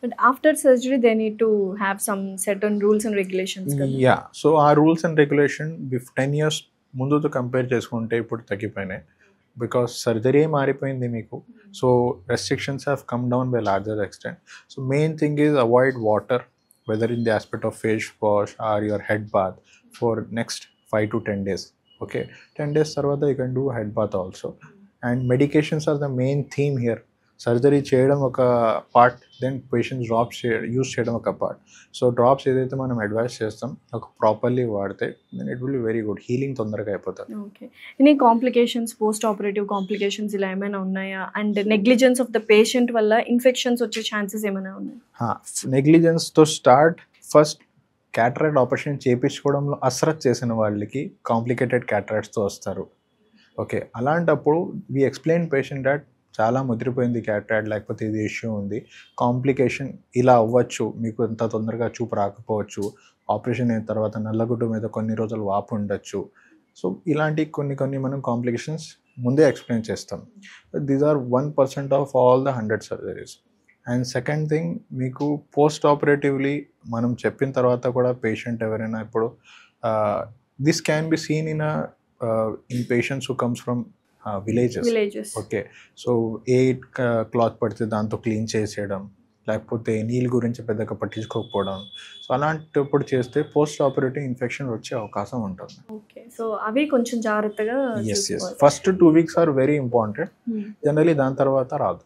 But after surgery, they need to have some certain rules and regulations. Yeah so ఆ rules and regulation 10 years ముందుతో compare చేసుకుంటే ఇప్పుడు తగ్గిపోయినాయి because surgery మారిపోయింది మీకు so restrictions have come down by larger extent so main thing is avoid water whether in the aspect of face wash or your head bath for next 5 to 10 days. Okay 10 days తర్వాత you can do head bath also and medications are the main theme here surgery చేయడం ఒక part then patients drops use చేయడం ఒక part so drops ఏదైతే మనం advice చేస్తాం ఒక properly వాడితే then it will be very good healing తొందరగా అయిపోతుంది. Okay. Any complications post operative complications ఇలా ఏమైనా ఉన్నాయా and negligence of the patient వల్ల ఇన్ఫెక్షన్స్ వచ్చే ఛాన్సెస్ ఏమైనా ఉన్నాయా? నెగ్లిజెన్స్తో స్టార్ట్ ఫస్ట్ క్యాటరాక్ట్ ఆపరేషన్ చేయించుకోవడంలో అసరత్ చేసిన వాళ్ళకి కాంప్లికేటెడ్ క్యాటరాక్ట్స్తో వస్తారు. ఓకే అలాంటప్పుడు వి ఎక్స్ప్లెయిన్ పేషెంట్ దాట్ చాలా ముదిరిపోయింది క్యాటరాక్ట్ లేకపోతే ఇది ఇష్యూ ఉంది కాంప్లికేషన్ ఇలా అవ్వచ్చు మీకు ఎంత తొందరగా చూపు రాకపోవచ్చు ఆపరేషన్ అయిన తర్వాత నల్లగుడ్డు మీద కొన్ని రోజులు వాపు ఉండొచ్చు సో ఇలాంటి కొన్ని మనం కాంప్లికేషన్స్ ముందే ఎక్స్ప్లెయిన్ చేస్తాం. These are 1% of all the 100 surgeries. And second thing మీకు పోస్ట్ ఆపరేటివ్లీ మనం చెప్పిన తర్వాత కూడా పేషెంట్ ఎవరైనా ఇప్పుడు this can be seen in patients who comes from villages. Okay so a cloth పడితే దాంతో క్లీన్ చేసేయడం లేకపోతే నీళ్ళ గురించి పెద్దగా పట్టించుకోకపోవడం సో అలాంటప్పుడు చేస్తే పోస్ట్ ఆపరేటివ్ ఇన్ఫెక్షన్ వచ్చే అవకాశం ఉంటుంది. ఓకే సో అవి కొంచెం జాగ్రత్తగా first 2 weeks are very important generally దాని తర్వాత రాదు.